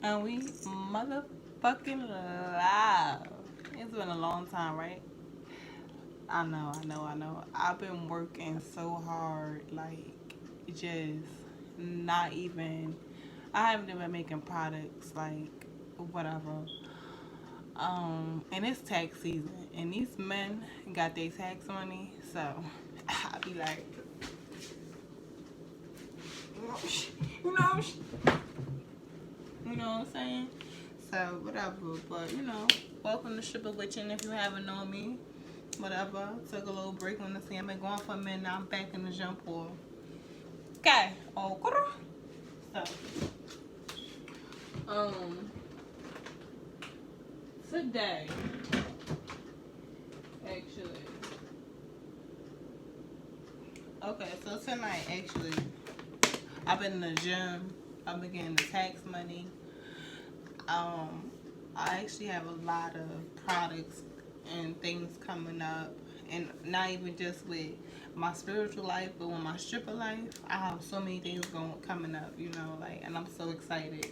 And we motherfucking live. It's been a long time, right? I know. I've been working so hard, like, just not even. I haven't even been making products, like, whatever. And it's tax season, and these men got their tax money, so I be like, you know, you know what I'm saying? So whatever, but welcome to Stripper Witching. If you haven't known me, whatever. Took a little break on the scene. I've been going for a minute. Now I'm back in the jump off. Okay. Oh, so um, today actually. Okay, so tonight actually, I've been in the gym. I've been getting the tax money. Um, I actually have a lot of products and things coming up, and not even just with my spiritual life, but with my stripper life. I have so many things coming up, like, and I'm so excited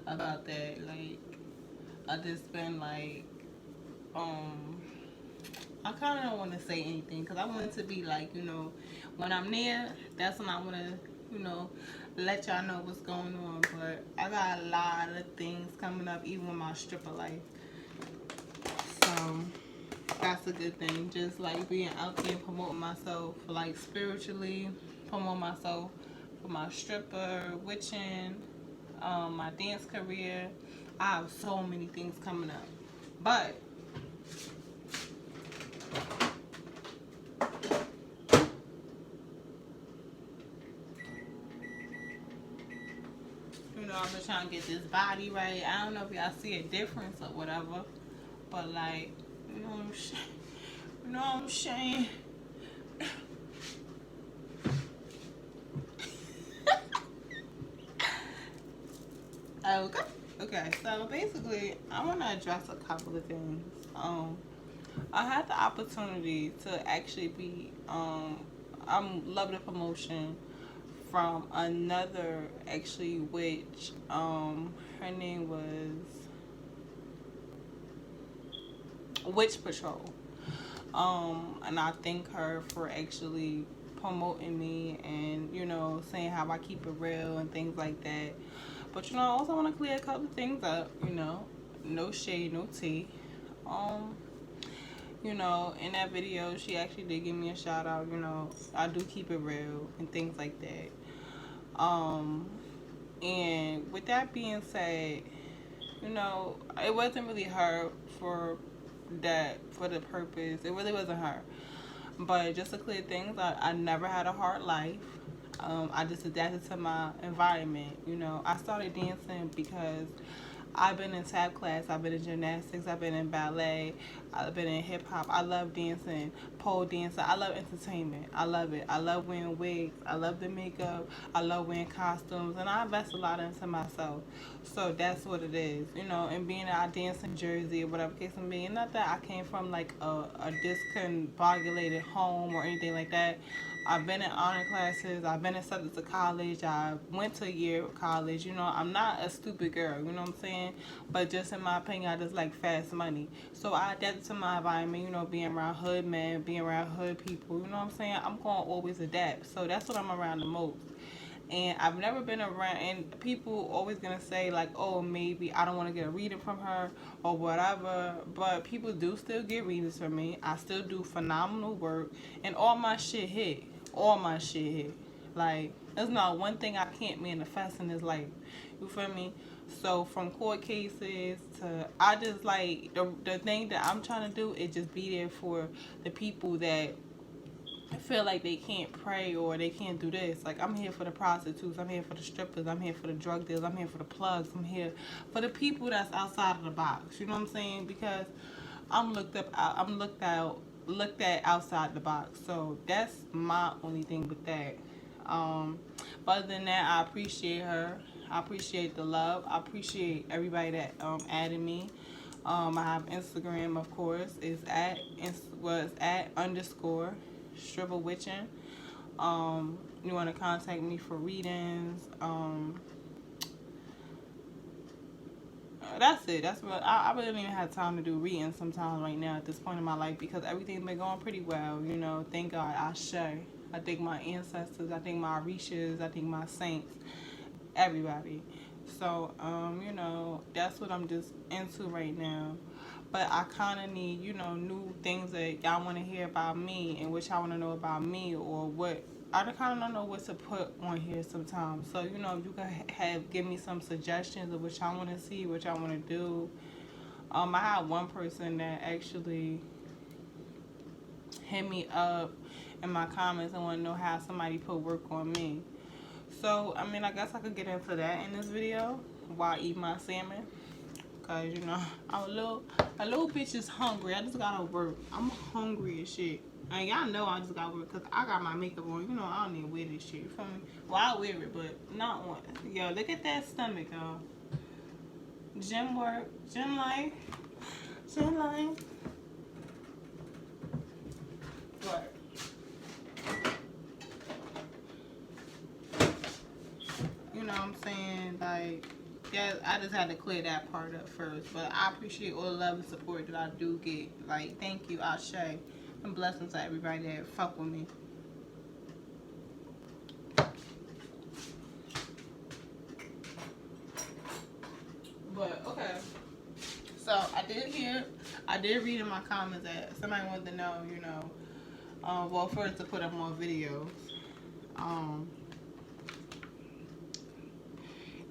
about that. Like, I just been like, um, I kind of don't want to say anything because I want it to be like, when I'm there, that's when I want to, you know, let y'all know what's going on. But I got a lot of things coming up, even with my stripper life. So that's a good thing. Just like being out there and promoting myself, like spiritually, promoting myself for my stripper, witching, my dance career. I have so many things coming up. But I'm just trying to get this body right. I don't know if y'all see a difference or whatever, but like, you know what I'm saying? You know what I'm saying? Okay. Okay. So basically, I want to address a couple of things. I had the opportunity to actually be. I'm loving the promotion from another actually, which her name was Witch Patrol. And I thank her for actually promoting me and saying how I keep it real and things like that. But I also want to clear a couple of things up. No shade, no tea. Um, in that video, she actually did give me a shout out. I do keep it real and things like that. And with that being said, it wasn't really her for the purpose. It really wasn't her. But just to clear things, I never had a hard life. I just adapted to my environment. I started dancing because I've been in tap class, I've been in gymnastics, I've been in ballet, I've been in hip hop. I love dancing, pole dancing. I love entertainment. I love it. I love wearing wigs. I love the makeup. I love wearing costumes, and I invest a lot into myself. So that's what it is, And being that I dance in Jersey or whatever case may be, not that I came from like a discombobulated home or anything like that. I've been in honor classes. I've been accepted to college. I went to a year of college. I'm not a stupid girl. You know what I'm saying? But just in my opinion, I just like fast money. So I adapted to my environment. Being around hood men, being around hood people. You know what I'm saying? I'm gonna always adapt. So that's what I'm around the most. And I've never been around, and people always gonna say like, oh, maybe I don't want to get a reading from her or whatever, but people do still get readings from me. I still do phenomenal work, and all my shit hit. All my shit hit. Like, there's not one thing I can't manifest in this life. You feel me? So from court cases to, I just like the thing that I'm trying to do is just be there for the people that feel like they can't pray or they can't do this. Like, I'm here for the prostitutes, I'm here for the strippers, I'm here for the drug dealers, I'm here for the plugs, I'm here for the people that's outside of the box. You know what I'm saying? Because I'm looked at outside the box. So that's my only thing with that. But other than that, I appreciate her. I appreciate the love. I appreciate everybody that added me. I have Instagram, of course. It's at underscore stripper witching. You want to contact me for readings. that's it. That's what I really don't even have time to do reading sometimes right now at this point in my life because everything's been going pretty well. You know, thank God. I share. I thank my ancestors. I thank my Orishas. I thank my saints. Everybody. So, you know, that's what I'm just into right now. But I kind of need, you know, new things that y'all want to hear about me and what y'all want to know about me or what. I kind of don't know what to put on here sometimes. So, you know, you can give me some suggestions of what y'all want to see, what y'all want to do. I had one person that actually hit me up in my comments and want to know how somebody put work on me. So, I mean, I guess I could get into that in this video while I eat my salmon. Cause, you know, I'm a little bitch is hungry. I just gotta work. I'm hungry as shit. And y'all know I just gotta work because I got my makeup on. You know, I don't even wear this shit. You feel me? Well, I wear it, but not on. Yo, look at that stomach, y'all. Gym work. Gym life. Gym life. What? You know what I'm saying? Like, yeah, I just had to clear that part up first. But I appreciate all the love and support that I do get. Like, thank you, Ashe. And blessings to everybody that fuck with me. But, okay. So, I did read in my comments that somebody wanted to know, you know, well, first to put up more videos.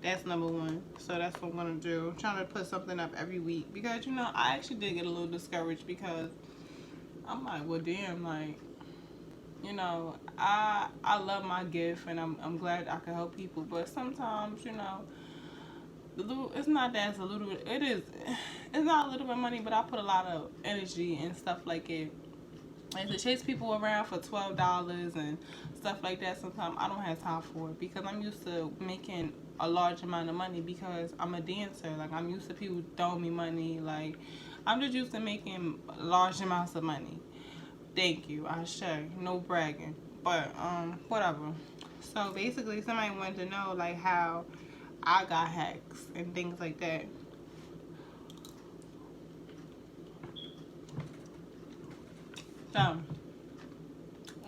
That's number one. So that's what I'm going to do. I'm trying to put something up every week. Because, you know, I actually did get a little discouraged because I'm like, well, damn, like, you know, I love my gift and I'm glad I can help people. But sometimes, you know, it's not that it's a little bit, it's not a little bit of money, but I put a lot of energy and stuff like it. And to chase people around for $12 and stuff like that, sometimes I don't have time for it because I'm used to making a large amount of money because I'm a dancer. Like, I'm used to people throwing me money. Like, I'm just used to making large amounts of money. Thank you, I share. No bragging. But, whatever. So, basically, somebody wanted to know, like, how I got hexed and things like that. So,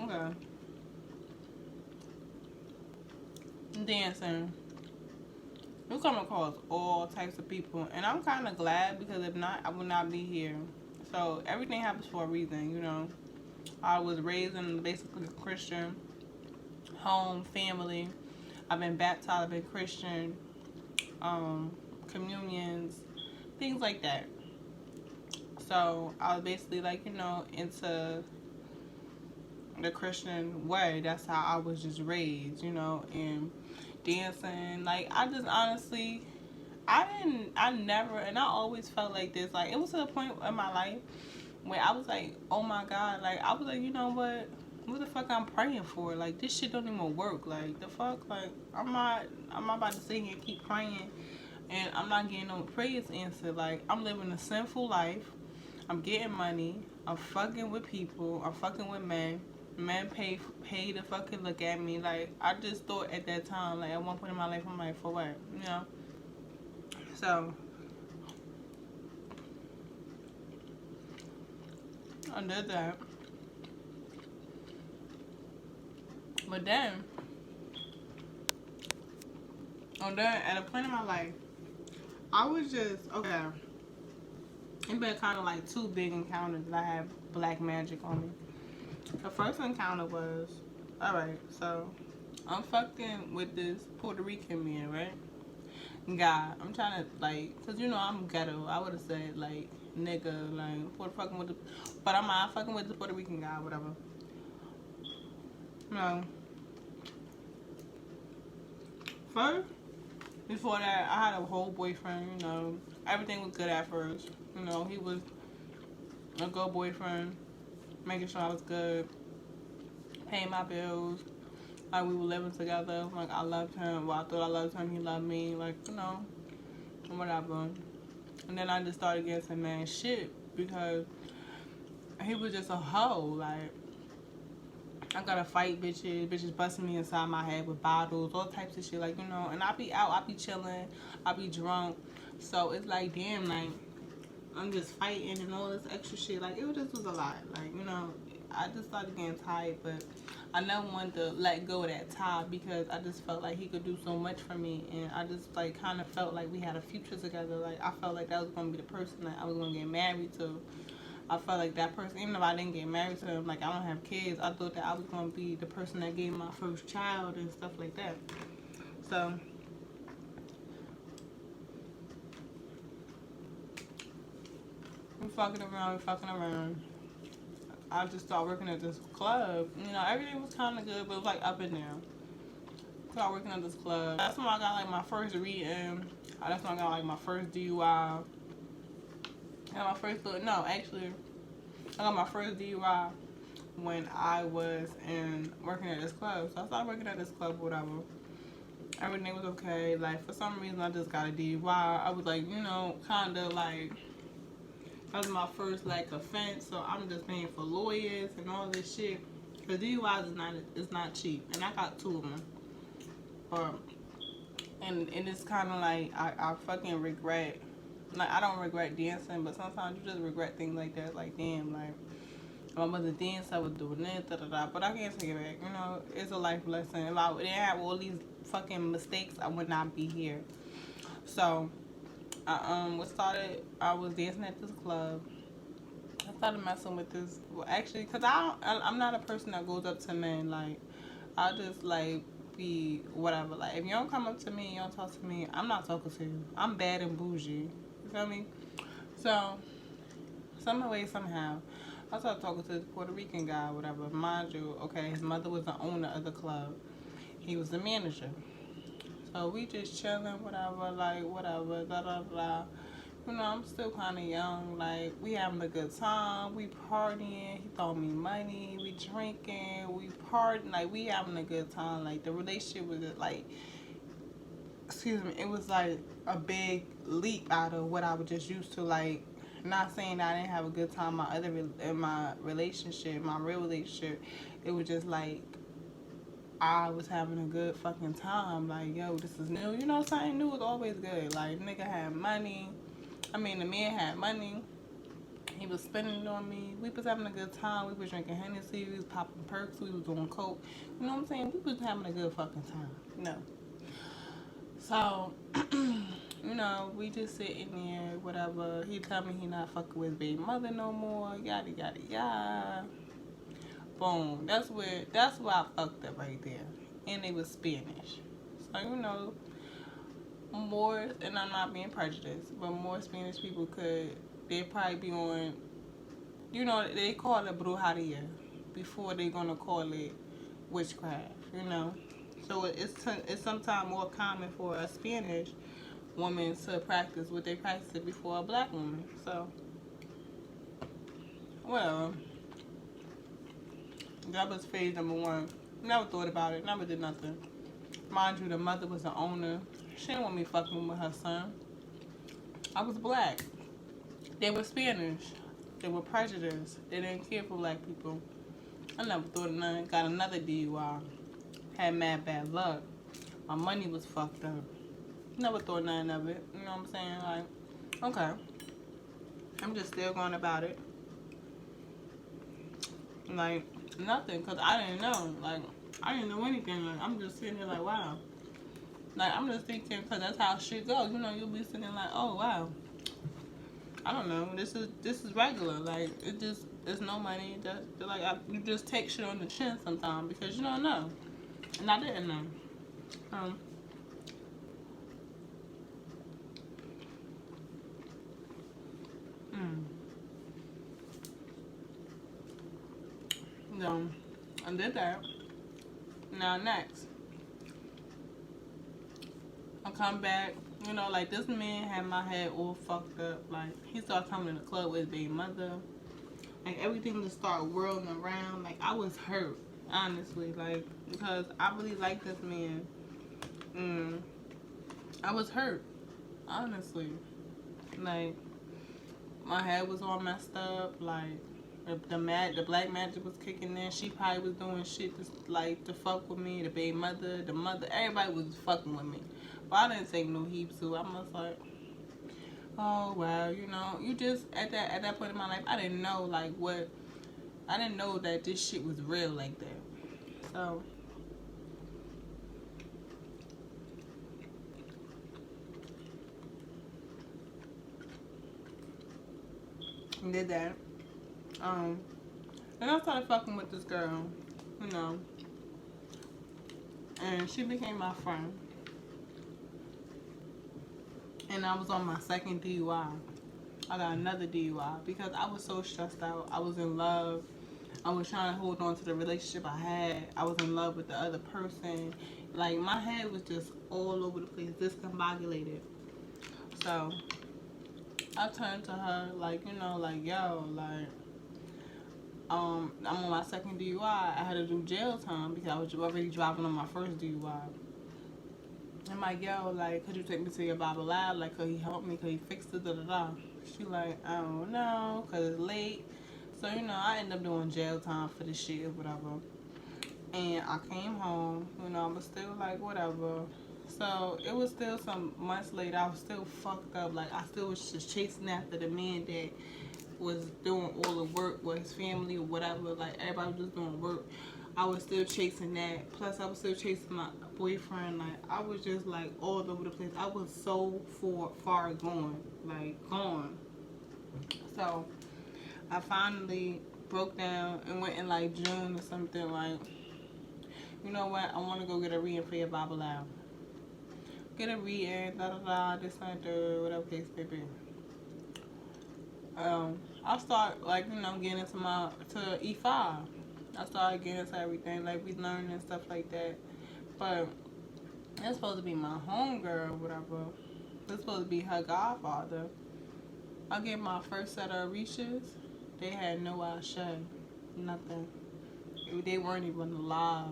okay. Dancing. You come across all types of people. And I'm kind of glad because if not, I would not be here. So, everything happens for a reason, you know. I was raised in basically a Christian home, family. I've been baptized, I've been Christian, communions, things like that. So I was basically like, you know, into the Christian way. That's how I was just raised, you know, and dancing. Like, I just honestly, I never, and I always felt like this. Like, it was to a point in my life where I was like, oh my God, like, I was like, you know what the fuck I'm praying for? Like, this shit don't even work. Like, the fuck, like, I'm not about to sit here and keep praying and I'm not getting no prayers answered. Like, I'm living a sinful life. I'm getting money. I'm fucking with people. I'm fucking with men. Men pay to fucking look at me. Like, I just thought at that time, like, at one point in my life, I'm like, for what? You know? So, I did that. But then, at a point in my life, I was just, okay, it's been kind of like two big encounters that I have black magic on me. The first encounter was, alright, so I'm fucking with this Puerto Rican man, right? God, I'm trying to, like, cause you know I'm ghetto. I would have said, like, nigga, like, what fucking with the, but I'm not fucking with the Puerto Rican guy, whatever. No. First, before that, I had a whole boyfriend, you know. Everything was good at first. You know, he was a good boyfriend, making sure I was good, paying my bills. Like, we were living together. Like, I loved him. Well, I thought I loved him. He loved me. Like, you know, whatever. And then I just started getting some mad shit because he was just a hoe. Like, I gotta fight bitches busting me inside my head with bottles, all types of shit. Like, you know, and I be out, I be chilling, I be drunk. So it's like, damn, like, I'm just fighting and all this extra shit. Like, it just was a lot. Like, I just started getting tired, but I never wanted to let go of that tie because I just felt like he could do so much for me. And I just, like, kind of felt like we had a future together. Like, I felt like that was going to be the person that I was going to get married to. I felt like that person, even if I didn't get married to him, like, I don't have kids, I thought that I was going to be the person that gave my first child and stuff like that. So we fucking around. I just started working at this club. Everything was kind of good, but it was like up and down. Started working at this club. That's when I got like my first reading. That's when I got like my first DUI. And my first, no, actually, I got my first DUI when I was working at this club. So I started working at this club, whatever. Everything was okay. Like, for some reason, I just got a DUI. I was like, kind of like, that was my first, like, offense. So I'm just paying for lawyers and all this shit. Because DUIs is not cheap. And I got 2 of them. And it's kind of like, I fucking regret. Like, I don't regret dancing, but sometimes you just regret things like that. Like, damn, like, if I wasn't dancing, I was doing this, da-da-da. But I can't take it back. It's a life lesson. If I didn't have all these fucking mistakes, I would not be here. So, I was dancing at this club. I started messing with this, well, actually, because I'm not a person that goes up to men. Like, I just, like, be whatever. Like, if you don't come up to me, you don't talk to me, I'm not talking to you. I'm bad and bougie. You feel me? So, some way, somehow, I started talking to this Puerto Rican guy, whatever. Mind you, okay, his mother was the owner of the club. He was the manager. So we just chilling, whatever, like, whatever, da da da. I'm still kind of young. Like, we having a good time. We partying. He throwing me money. We drinking. We partying. Like, we having a good time. Like, the relationship was like, excuse me, it was like a big leap out of what I was just used to. Like, not saying that I didn't have a good time in my relationship, my real relationship. It was just like, I was having a good fucking time. Like, yo, this is new. Something new is always good. Like, nigga had money. The man had money. He was spending it on me. We was having a good time. We was drinking Hennessy. We was popping perks. We was doing coke. You know what I'm saying? We was having a good fucking time. So, we just sitting there, whatever. He tell me he not fucking with his baby mother no more. Yada, yada, yada. Boom. That's where I fucked up right there. And it was Spanish. So, more, and I'm not being prejudiced, but more Spanish people they'd probably be on, they call it brujeria before they're going to call it witchcraft, So it's sometimes more common for a Spanish woman to practice what they practice before a black woman. So, well, that was phase number 1. Never thought about it. Never did nothing. Mind you, the mother was the owner. She didn't want me fucking with her son. I was black. They were Spanish. They were prejudiced. They didn't care for black people. I never thought of nothing. Got another DUI. Had mad bad luck. My money was fucked up. Never thought nothing of it. You know what I'm saying? Like, okay. I'm just still going about it. Like, nothing. Because I didn't know. Like, I didn't know anything. Like, I'm just sitting there like, wow. Like, I'm just thinking, because that's how shit goes. You'll be sitting there like, oh, wow. I don't know. This is regular. Like, it's no money. You just take shit on the chin sometimes because you don't know. And I didn't know. So, I did that. Now, next. I come back, like, this man had my head all fucked up. Like, he started coming to the club with his baby mother. Like, everything just started whirling around. Like, I was hurt, honestly. Like, because I really like this man. I was hurt, honestly. Like, my head was all messed up. Like, the black magic was kicking in. She probably was doing shit to fuck with me. The baby mother, the mother, everybody was fucking with me. But I didn't take no heaps to. I was like, oh well, you know, you just at that point in my life, I didn't know like what, I didn't know that this shit was real like that. So I did that. Um, then I started fucking with this girl, you know, and she became my friend. And I was on my second DUI. I got another DUI because I was so stressed out. I was in love. I was trying to hold on to the relationship I had. I was in love with the other person. Like, my head was just all over the place, discombobulated. So I turned to her, like, you know, like, yo, like, I'm on my second DUI. I had to do jail time because I was already driving on my first DUI. I'm like, yo, like, could you take me to your Bible lab? Like, could he help me? Could he fix it? Da da da. She like, I don't know, cause it's late. So you know, I ended up doing jail time for this shit or whatever. And I came home. You know, I was still like, whatever. So it was still some months later. I was still fucked up. Like, I still was just chasing after the man that was doing all the work with his family or whatever. Like, everybody was just doing work. I was still chasing that. Plus, I was still chasing my boyfriend. Like, I was just like all over the place. I was so far gone, like gone. So I finally broke down and went in like June or something. Like, you know what? I want to go get a reading for your Bible lab. Get a reading, da da da, this and that, whatever case may be. I start like, you know, getting into to E5. I started getting into everything, like we learned and stuff like that. But it's supposed to be my homegirl or whatever. It's supposed to be her godfather. I get my first set of reaches. They had no Ashe, nothing. They weren't even alive.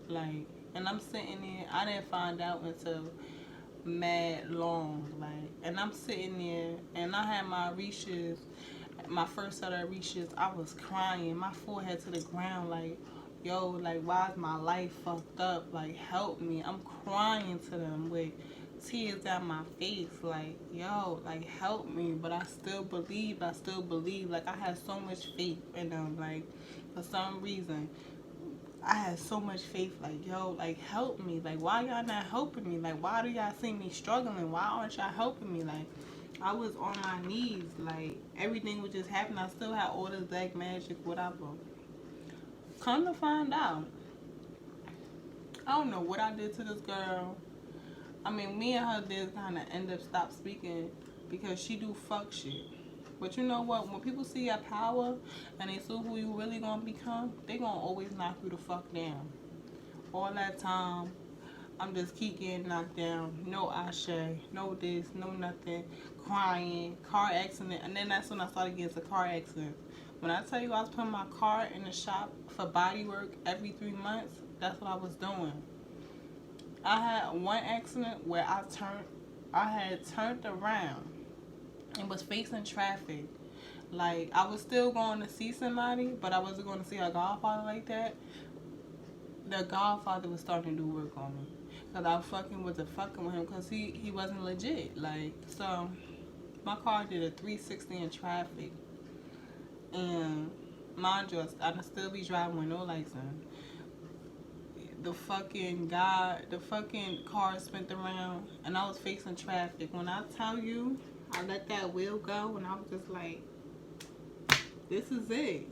Like, and I'm sitting there. I didn't find out until mad long. Like, and I'm sitting there, and I had my reaches. My first set of reaches, I was crying, my forehead to the ground, like, yo, like, why is my life fucked up? Like, help me. I'm crying to them with tears down my face, like, yo, like, help me. But I still believe, like, I had so much faith in them, like, for some reason. I had so much faith, like, yo, like, help me. Like, why y'all not helping me? Like, why do y'all see me struggling? Why aren't y'all helping me? Like, I was on my knees, like, everything was just happening. I still had all this black magic, whatever. Come to find out, I don't know what I did to this girl. I mean, me and her did kind of end up stop speaking because she do fuck shit. But you know what? When people see your power and they see who you really gonna become, they gonna always knock you the fuck down. All that time, I'm just keep getting knocked down. No Ashe, no this, no nothing. Crying, car accident. And then that's when I started getting into car accidents. When I tell you I was putting my car in the shop for body work every 3 months, that's what I was doing. I had one accident where I had turned around and was facing traffic. Like, I was still going to see somebody, but I wasn't going to see a godfather like that. The godfather was starting to do work on me. Because I wasn't fucking with him because he wasn't legit. Like, so my car did a 360 in traffic. And mind you, I'd still be driving with no license. The fucking car spent around and I was facing traffic. When I tell you, I let that wheel go and I was just like, this is it.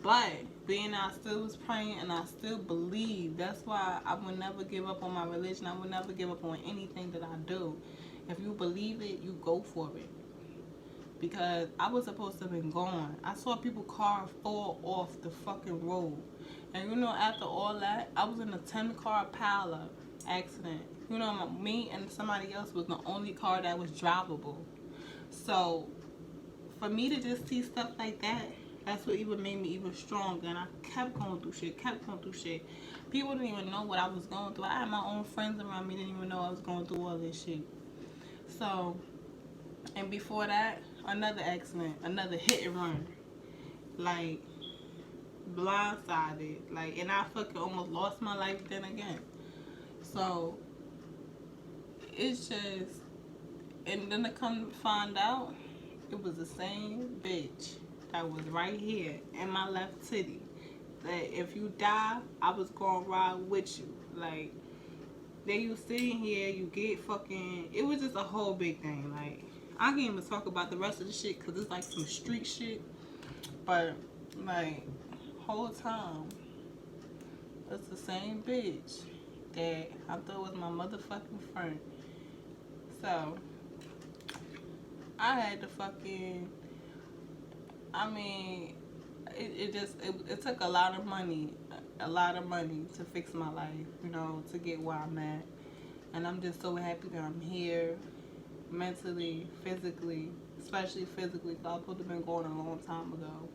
But being I still was praying and I still believe. That's why I would never give up on my religion. I would never give up on anything that I do. If you believe it, you go for it. Because I was supposed to have been gone. I saw people car fall off the fucking road. And you know, after all that, I was in a 10-car pileup accident. You know, me and somebody else was the only car that was drivable. So, for me to just see stuff like that, that's what even made me even stronger. And I kept going through shit. People didn't even know what I was going through. I had my own friends around me, didn't even know I was going through all this shit. So, and before that, another accident, another hit and run. Like, blindsided. Like, and I fucking almost lost my life then again. So, it's just, And then to come find out, it was the same bitch that was right here in my left titty. That if you die, I was gonna ride with you. Like, then you sitting here, you get fucking. It was just a whole big thing. Like, I can't even talk about the rest of the shit because it's like some street shit. But, like, whole time, it's the same bitch that I thought was my motherfucking friend. So, I had to fucking. I mean, it took a lot of money to fix my life, you know, to get where I'm at. And I'm just so happy that I'm here, mentally, physically, especially physically, because I was supposed to have been going a long time ago.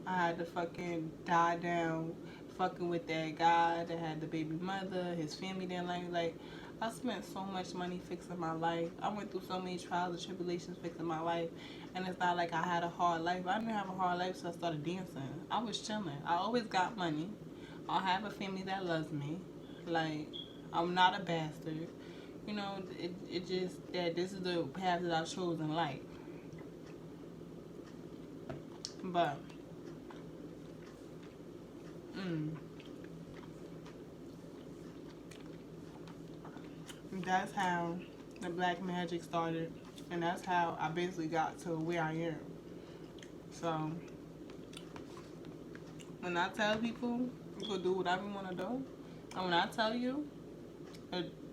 I had to fucking die down fucking with that guy that had the baby mother, his family didn't like I spent so much money fixing my life. I went through so many trials and tribulations fixing my life. And it's not like I had a hard life. I didn't have a hard life so I started dancing. I was chilling. I always got money. I have a family that loves me. Like, I'm not a bastard. You know, it just that this is the path that I chose in life. But that's how the black magic started, and that's how I basically got to where I am. So when I tell people you can do whatever you want to do, and when I tell you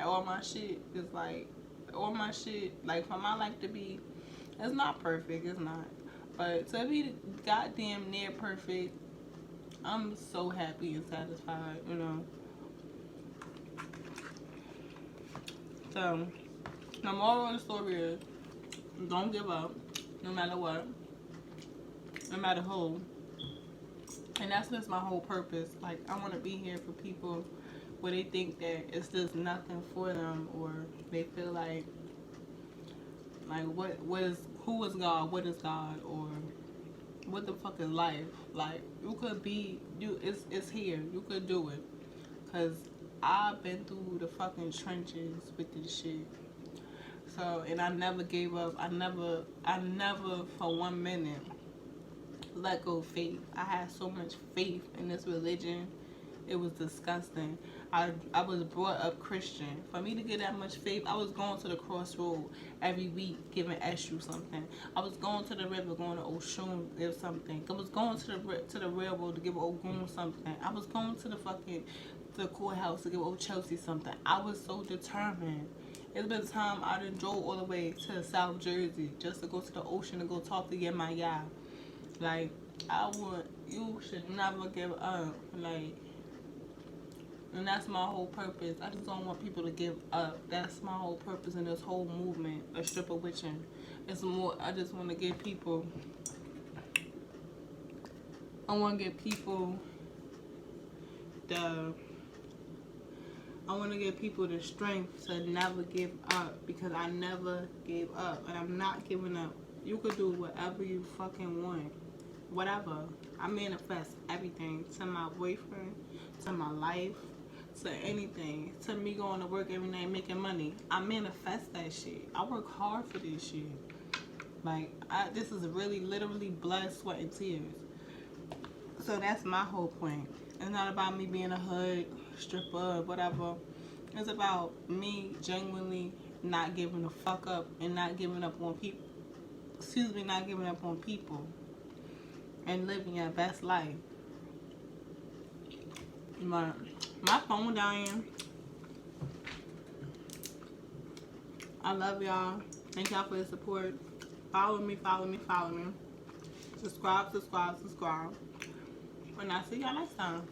all my shit is like for my life to be, it's not perfect, it's not, but to be goddamn near perfect, I'm so happy and satisfied, you know. So, the moral of the story is, don't give up, no matter what, no matter who. And that's just my whole purpose. Like, I want to be here for people where they think that it's just nothing for them, or they feel like who is God, what is God, or what the fuck is life? Like, you could be, it's here, you could do it. Because I've been through the fucking trenches with this shit. So, and I never gave up. I never for 1 minute let go of faith. I had so much faith in this religion. It was disgusting. I was brought up Christian. For me to get that much faith, I was going to the crossroad every week giving Eshu something. I was going to the river, going to Oshun, give something. I was going to the railroad to give Ogun something. I was going to the courthouse to give old Chelsea something. I was so determined. It's been time I done drove all the way to South Jersey just to go to the ocean to go talk to Yemaya. Like, you should never give up. Like, and that's my whole purpose. I just don't want people to give up. That's my whole purpose in this whole movement of stripper witching. It's more, I just want to give people, the strength to never give up, because I never gave up, and I'm not giving up. You could do whatever you fucking want. Whatever. I manifest everything. To my boyfriend, to my life, to anything. To me going to work every night making money. I manifest that shit. I work hard for this shit. Like, this is really literally blood, sweat, and tears. So that's my whole point. It's not about me being a hood, stripper, whatever. It's about me genuinely not giving the fuck up and not giving up on people. Not giving up on people. And living your best life. My phone dying. I love y'all. Thank y'all for the support. Follow me. Subscribe. And I'll see y'all next time.